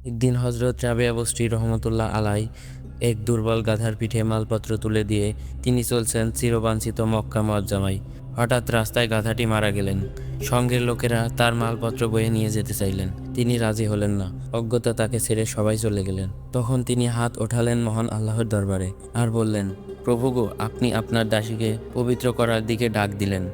একদিন হজরত রাবেয়া বস্রী রহমতুল্লাহ আলাই এক দুর্বল গাধার পিঠে মালপত্র তুলে দিয়ে তিনি চলছেন চিরবাঞ্ছিত মক্কা মুআজ্জামায়। হঠাৎ রাস্তায় গাধাটি মারা গেলেন। সঙ্গের লোকেরা তার মালপত্র বয়ে নিয়ে যেতে চাইলেন, তিনি রাজি হলেন না। অজ্ঞতা তাকে ছেড়ে সবাই চলে গেলেন। তখন তিনি হাত ওঠালেন মহান আল্লাহর দরবারে আর বললেন, প্রভু গো, আপনি আপনার দাসীকে পবিত্র করার দিকে ডাক দিলেন,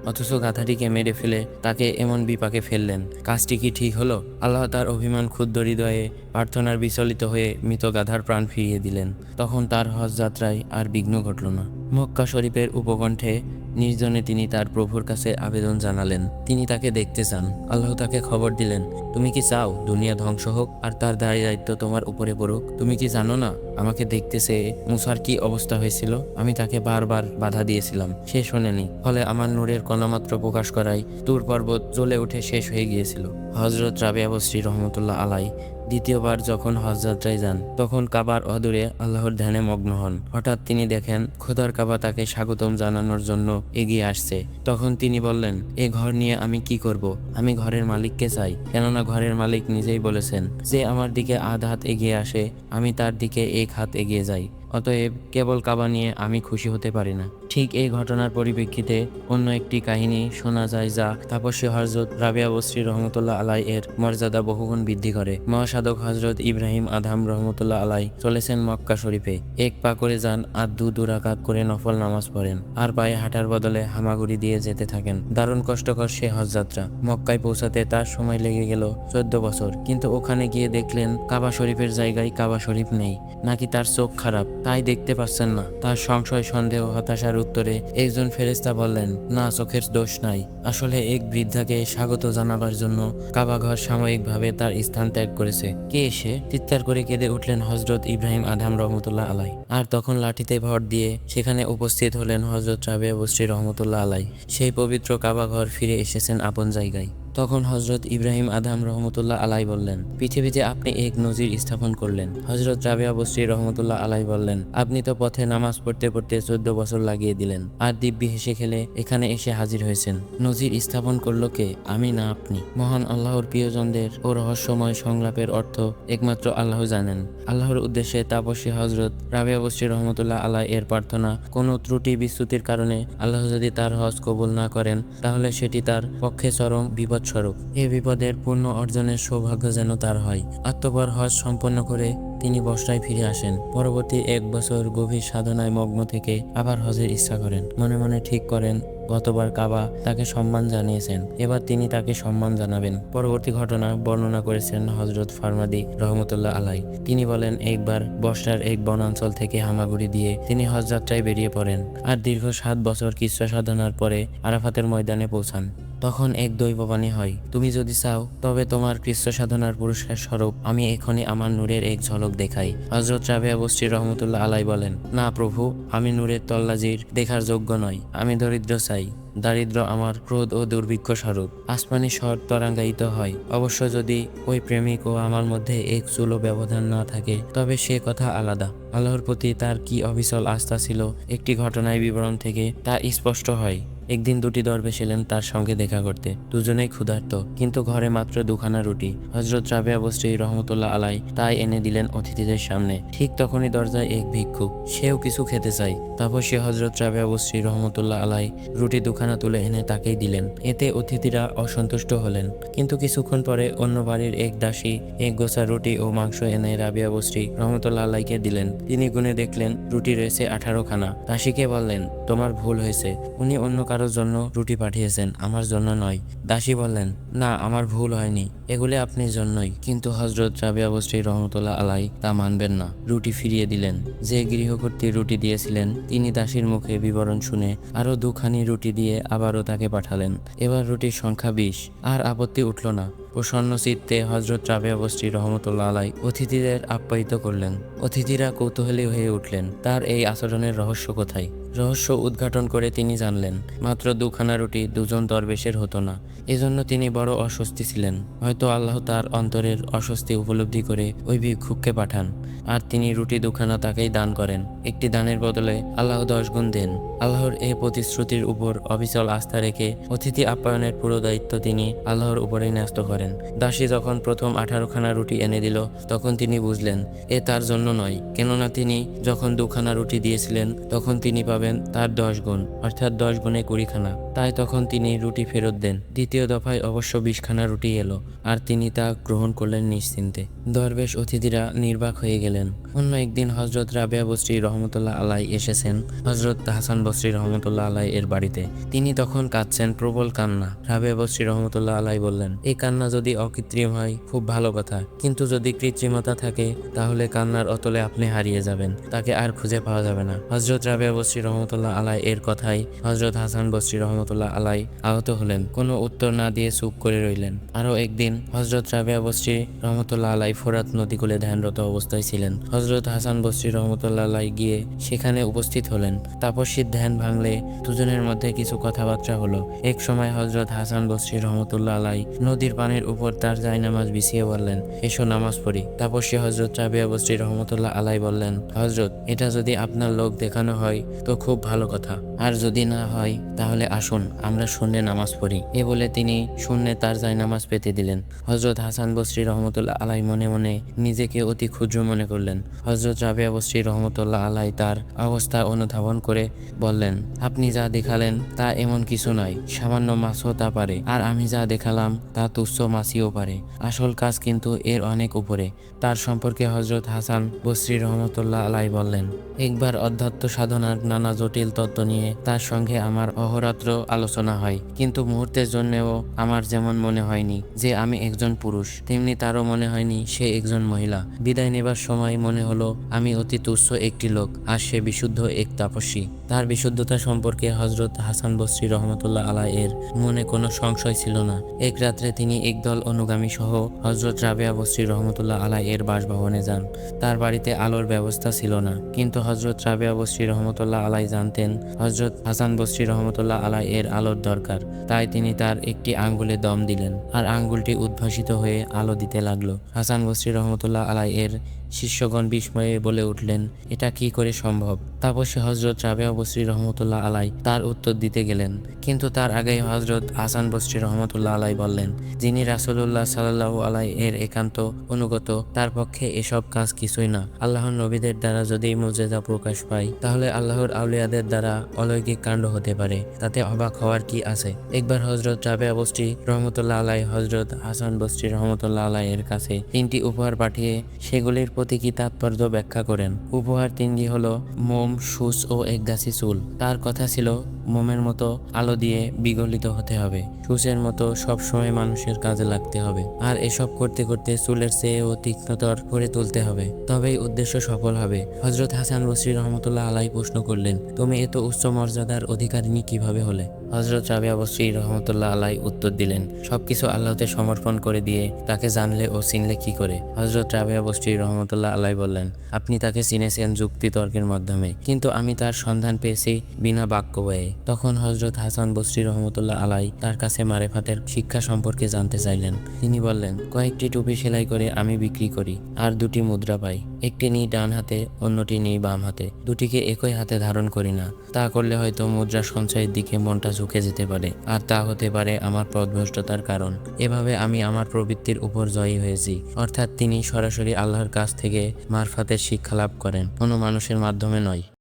অথচ গাধাটিকে মেরে ফেলে তাকে এমন বিপাকে ফেললেন। কাজটি কি ঠিক হলো? আল্লাহ তার অভিমান ক্ষুদ্র হৃদয়ে প্রার্থনার বিচলিত হয়ে মৃত গাধার প্রাণ ফিরিয়ে দিলেন। তখন তার হজ যাত্রায় আর বিঘ্ন ঘটল না। মক্কা শরীফের উপকণ্ঠে নির্জনে তিনি তার প্রভুর কাছে আবেদন জানালেন। তিনি তাকে দেখতে চান। আল্লাহ তাকে খবর দিলেন, তুমি কি চাও দুনিয়া ধ্বংস হোক আর তার দায় দায়িত্ব তোমার উপরে পড়ুক? তুমি কি জানো না আমাকে দেখতে চেয়ে মুসার কি অবস্থা হয়েছিল? আমি তাকে বারবার বাধা দিয়েছিলাম, সে শোনেনি। ফলে আমার নূরের কণামাত্র প্রকাশ করায় তুর পর্বত জ্বলে উঠে শেষ হয়ে গিয়েছিল। হজরত রাবেয়া বস্রী রহমতুল্লাহ আলাই দ্বিতীয়বার যখন হজ যাত্রায় যান, তখন কাবার অদূরে আল্লাহর ধ্যানে মগ্ন হন। হঠাৎ তিনি দেখেন খোদার কাবা তাকে স্বাগতম জানানোর জন্য এগিয়ে আসছে। তখন তিনি বললেন, এ ঘর নিয়ে আমি কি করব? আমি ঘরের মালিককে চাই, কেননা ঘরের মালিক নিজেই বলেছেন, যে আমার দিকে আধ হাত এগিয়ে আসে আমি তার দিকে এক হাত এগিয়ে যাই। অতএব কেবল কাবা নিয়ে আমি খুশি হতে পারি না। ঠিক এই ঘটনার পরিপ্রেক্ষিতে অন্য একটি কাহিনী শোনা যায়, যা তাপস্বী হযরত রাবেয়া বস্রী রহমতুল্লাহ আলাই এর মর্যাদা বহুগুণ বৃদ্ধি করে। মহাসাধক হযরত ইব্রাহিম আদহাম রহমতুল্লাহ আলাই চলেছেন মক্কা শরীফে। এক পা করে যান আর দু রাকাত করে নফল নামাজ পড়েন, আর পায়ে হাঁটার বদলে হামাগুড়ি দিয়ে যেতে থাকেন। দারুণ কষ্টকর সে হজ যাত্রা। মক্কায় পৌঁছাতে তার সময় লেগে গেল 14 বছর। কিন্তু ওখানে গিয়ে দেখলেন কাবা শরীফের জায়গায় কাবা শরীফ নেই। নাকি তার চোখ খারাপ, তাই দেখতে পাচ্ছেন না? তার সংশয়, সন্দেহ, হতাশার উত্তরে একজন ফেরেশতা বললেন, না, চোখের দোষ নাই। আসলে এক বৃদ্ধাকে স্বাগত জানাবার জন্য কাবাঘর সাময়িকভাবে তার স্থান ত্যাগ করেছে। কে এসে? চিৎকার করে কেঁদে উঠলেন হযরত ইব্রাহিম আদহাম রহমতুল্লাহ আলাই। আর তখন লাঠিতে ভর দিয়ে সেখানে উপস্থিত হলেন হযরত রাবেয়া বস্রী রহমতুল্লাহ আলাই। সেই পবিত্র কাবাঘর ফিরে এসেছেন আপন জায়গায়। তখন হযরত ইব্রাহিম আদহাম রহমতুল্লাহ আলাই বললেন, পৃথিবীতে আপনি এক নজির স্থাপন করলেন। হযরত রাবেয়া বস্রী রহমতুল্লাহ আলাই বললেন, আপনি তো পথে নামাজ পড়তে পড়তে 14 বছর লাগিয়ে দিলেন, আর দিব্যি হেসে খেলে এখানে এসে হাজির হয়েছেন। নজির স্থাপন করলো কে? আমি না আপনি। মহান আল্লাহর প্রিয়জনদের ও রহস্যময় সংলাপের অর্থ একমাত্র আল্লাহ জানেন। আল্লাহর উদ্দেশ্যে তাপস্বী হযরত রাবেয়া বস্রী রহমতুল্লাহ আলাই এর প্রার্থনা কোনো ত্রুটি বিচ্যুতির কারণে আল্লাহ যদি তার হজ কবুল না করেন, তাহলে সেটি তার পক্ষে চরম বিপদ স্বরূপ। এ বিপদের পূর্ণ অর্জনের সৌভাগ্য যেন তার হয়। অতঃপর হজ সম্পন্ন করে তিনি বসরায় ফিরে আসেন। পরবর্তী 1 বছর গভীর সাধনায় মগ্ন থেকে আবার হজের ইচ্ছা করেন। মনে মনে ঠিক করেন, গতবার কাবা তাকে সম্মান জানিয়েছেন, এবার তিনি তাকে সম্মান জানাবেন। পরবর্তী ঘটনা বর্ণনা করেছেন হযরত ফারমাদি রহমতুল্লাহ আলাই। তিনি বলেন, একবার বসরার এক বনাঞ্চল থেকে হামাগুড়ি দিয়ে তিনি হজ যাত্রায় বেরিয়ে পড়েন, আর দীর্ঘ 7 বছর কিসরা সাধনার পরে আরাফাতের ময়দানে পৌঁছান। তখন এক দৈববাণী হয়, তুমি যদি চাও তবে তোমার কৃষ্ণ সাধনার পুরস্কার স্বরূপ আমি এখনই আমার নূরের এক ঝলক দেখাই। হযরত রাবেয়া বস্রী রহমতুল্লাহ আলাই বলেন, না প্রভু, আমি নূরের তল্লাজির দেখার যোগ্য নই। আমি দরিদ্র চাই। দারিদ্র আমার ক্রোধ ও দুর্ভিক্ষ স্বরূপ। আসমানি স্বর ত্বরাঙ্গায়িত হয়। অবশ্য যদি ওই প্রেমিক ও আমার মধ্যে এক চুলো ব্যবধান না থাকে, তবে সে কথা আলাদা। আল্লাহর প্রতি তার কি অবিচল আস্থা ছিল, একটি ঘটনায় বিবরণ থেকে তা স্পষ্ট হয়। একদিন 2টি দরবেশ এলেন তার সঙ্গে দেখা করতে। দুজনেই ক্ষুধার্ত, কিন্তু ঘরে মাত্র 2খানা রুটি। হযরত রাবেয়া বস্রী রহমতুল্লাহ আলাই তাই এনে দিলেন অতিথিদের সামনে। ঠিক তখনই দরজায় এক ভিক্ষুক, সেও কিছু খেতে চায়। তারপর সে হযরত রাবেয়া বস্রী রহমতুল্লাহ আলাই রুটি 2খানা তুলে এনে তাকেই দিলেন। এতে অতিথিরা অসন্তুষ্ট হলেন, কিন্তু কিছুক্ষণ পরে অন্য বাড়ির এক দাসী এক গোছা রুটি ও মাংস এনে রাবেয়া বস্রী রহমতুল্লাহ আলাইকে দিলেন। তিনি গুনে দেখলেন রুটি রয়েছে 18খানা। দাসীকে বললেন, তোমার ভুল হয়েছে, উনি অন্য কারোর জন্য রুটি পাঠিয়েছেন, আমার জন্য নয়। দাসী বললেন, না, আমার ভুল হয়নি, এগুলি আপনার জন্যই। কিন্তু হযরত রাবেয়া বস্রী রহমতুল্লাহ আলাই তা মানবেন না, রুটি ফিরিয়ে দিলেন। যে গৃহকর্ত্রী রুটি দিয়েছিলেন, তিনি দাসীর মুখে বিবরণ শুনে আরো 2খানি রুটি দিয়ে আবারও তাকে পাঠালেন। এবার রুটির সংখ্যা 20। আর আপত্তি উঠল না। প্রসন্ন চিত্তে হযরত রাবেয়া বস্রী রহমতুল্লাহ আলাই অতিথিদের আপ্যায়িত করলেন। অতিথিরা কৌতূহলী হয়ে উঠলেন, তার এই আচরণের রহস্য কোথায়? রহস্য উদ্ঘাটন করে তিনি জানলেন মাত্র দুখানা রুটি দুজন দরবেশের হতো না। এজন্য তিনি বড় অস্বস্তি ছিলেন। হয়তো আল্লাহ তার অন্তরের অস্বস্তি উপলব্ধি করে ওই ভিক্ষুককে পাঠান, আর তিনি রুটি দুখানা তাকেই দান করেন। একটি দানের বদলে আল্লাহ 10 গুণ দেন। আল্লাহর এই প্রতিশ্রুতির উপর অবিচল আস্থা রেখে অতিথি আপ্যায়নের পুরো দায়িত্ব তিনি আল্লাহর উপরেই ন্যস্ত করেন। দাসী যখন প্রথম 18খানা রুটি এনে দিল, তখন তিনি বুঝলেন এ তার জন্য নয়, কেননা তিনি যখন 2খানা রুটি দিয়েছিলেন তখন তিনি পাবেন তার 10 গুণ, অর্থাৎ 10 গুণে 20খানা। তাই তখন তিনি রুটি ফেরত দেন। দ্বিতীয় দফায় অবশ্য 20খানা রুটি এলো, আর তিনি তা গ্রহণ করলেন নিশ্চিন্তে। দরবেশ অতিথিরা নির্বাক হয়ে গেলেন। অন্য একদিন হজরত রাবেয়া বসরি রহমতুল্লাহ আলাই এসেছেন হজরত হাসান বসরি রহমতুল্লাহ আলাই এর বাড়িতে। তিনি তখন কাঁদছেন, প্রবল কান্না। রাবেয়া বসরি রহমতুল্লাহ আলাই বললেন, এই কান্না যদি অকৃত্রিম হয় খুব ভালো কথা, কিন্তু যদি কৃত্রিমতা থাকে তাহলে কান্নার অতলে আপনি হারিয়ে যাবেন, তাকে আর খুঁজে পাওয়া যাবে না। হজরত রাবেয়া বসরি রহমতুল্লাহ আলাই এর কথাই হজরত হাসান বসরি রহমতুল্লাহ আলাই আহত হলেন। কোনো উত্তর না দিয়ে চুপ করে রইলেন। আরও একদিন হজরত রাবেয়া বসরি রহমতুল্লাহ আলাই ফোরাত নদীকূলে ধ্যানরত অবস্থায় ছিলেন। হজরত হাসান বসরি রহমতুল্লাহ আলাই গিয়ে সেখানে উপস্থিত হলেন। তাপস্বীর ধ্যান ভাঙলে দুজনের মধ্যে কিছু কথাবার্তা হলো। এক সময় হজরত হাসান বসরি রহমতুল্লাহ আলাই নদীর পানির উপর তার জায়নামাজ বিছিয়ে বললেন, এসো নামাজ পড়ি। তাপস্বী হজরত রাবেয়া বসরি রহমতুল্লাহ আলাই বললেন, হজরত, এটা যদি আপনার লোক দেখানো হয় তো খুব ভালো কথা, আর যদি না হয় তাহলে আসুন আমরা শূন্যে নামাজ পড়ি। এ বলে তিনি শূন্যে তার জায়নামাজ পেতে দিলেন। হজরত হাসান বসরি রহমতুল্লাহ আলাই মনে মনে নিজেকে অতি ক্ষুদ্র মনে করলেন। হজরত রাবেয়া বসরি রহমতুল্লাহ আলাই তার অবস্থা অনুধাবন করে বললেন, আপনি যা দেখালেন তা এমন কিছু নয়, সামান্য মাছও তা পারে, আর আমি যা দেখালাম তা তুচ্ছ মাছিও পারে। আসল কাজ কিন্তু এর অনেক উপরে। তার সম্পর্কে হজরত হাসান বসরি রহমতুল্লাহ আলাই বললেন, একবার অধ্যাত্ম সাধনার নানা জটিল তত্ত্ব নিয়ে তার সঙ্গে আমার অহরাত্র আলোচনা হয়, কিন্তু মুহূর্তের জন্যেও আমার যেমন মনে হয়নি যে আমি একজন পুরুষ, তেমনি তারও মনে হয়নি সে একজন মহিলা। বিদায় নেবার সময় মনে হলো আমি অতি তুচ্ছ একটি লোক, আর সে বিশুদ্ধ এক তাপস্বী। তার বিশুদ্ধতা সম্পর্কে হজরত হাসান বসরি রহমতুল্লাহ আলাই এর মনে কোনো সংশয় ছিল না। এক রাত্রে তিনি একদল অনুগামী সহ হজরত রাবেয়া বসরি রহমতুল্লাহ আলাই এর বাসভবনে যান। তার বাড়িতে আলোর ব্যবস্থা ছিল না, কিন্তু হজরত রাবেয়া বসরি রহমতুল্লাহ আলাই জানতেন হজরত হাসান বসরি রহমতুল্লাহ আলাই এর আলোর দরকার। তাই তিনি তার একটি আঙ্গুলে দম দিলেন, আর আঙ্গুলটি উদ্ভাসিত হয়ে আলো দিতে লাগলো। হাসান বসরি রহমতুল্লাহ আলাই এর শিষ্যগণ বিস্ময়ে বলে উঠলেন, এটা কি করে সম্ভব? তাপসী হজরত রাবেয়া বসরি রহমতুল্লাহ আলাই তার উত্তর দিতে গেলেন, কিন্তু তার আগেই হজরত হাসান বসরি রহমতুল্লাহ আলাই বললেন, যিনি রাসূলুল্লাহ সাল্লাল্লাহু আলাইহি এর একান্ত অনুগত তার পক্ষে এসব কাজ কিছুই না। আল্লাহর নবীদের দ্বারা যদি মুজিজা প্রকাশ পায়, তাহলে আল্লাহর আউলিয়াদের দ্বারা অলৌকিক কাণ্ড হতে পারে, তাতে অবাক হওয়ার কি আছে? একবার হজরত রাবেয়া বসরি রহমতুল্লাহ আলাই হজরত হাসান বসরি রহমতুল্লাহ আলাই এর কাছে 3টি উপহার পাঠিয়ে সেগুলির প্রতীকী তাৎপর্য ব্যাখ্যা করেন। উপহার 3টি হলো মোম, সূচ ও এক গাছি চুল। তার কথা ছিল মোমের মতো আলো দিয়ে বিগলিত হতে হবে, সূচের মতো সবসময় মানুষের কাজে লাগতে হবে, আর এসব করতে করতে চুলের চেয়েও তীক্ষ্ণতর করে তুলতে হবে, তবেই উদ্দেশ্য সফল হবে। হজরত হাসান বসরি রহমতুল্লাহ আলাই প্রশ্ন করলেন, তুমি এত উচ্চ মর্যাদার অধিকারিণী কিভাবে হলে? হজরত রাবেয়া বসরি রহমতুল্লাহ আলাই উত্তর দিলেন, সবকিছু আল্লাহতে সমর্পণ করে দিয়ে তাকে জানলে ও চিনলে কি করে? হজরত রাবেয়া বসরি রহমতুল্লাহ আলাই বললেন, আপনি তাকে চিনেছেন যুক্তি তর্কের মাধ্যমে, কিন্তু আমি তার সন্ধান পেয়েছি বিনা বাক্য ব্যয়ে। তখন হজরত হাসান বসরি রহমতুল্লাহ আলাই তার কাছে মারেফাতের শিক্ষা সম্পর্কে জানতে চাইলেন। তিনি বললেন, কয়েকটি টুপি সেলাই করে আমি বিক্রি করি, আর 2টি মুদ্রা পাই। একটি নিই ডান হাতে, অন্যটি নিই বাম হাতে। দুটিকে একই হাতে ধারণ করি না। তা করলে হয়তো মুদ্রা সঞ্চয়ের দিকে মনটা ঝুঁকে যেতে পারে, আর তা হতে পারে আমার পথভ্রষ্টতার কারণ। এভাবে আমি আমার প্রবৃত্তির উপর জয়ী হয়েছি। অর্থাৎ তিনি সরাসরি আল্লাহর কাছ থেকে মারফাতের শিক্ষা লাভ করেন, কোনো মানুষের মাধ্যমে নয়।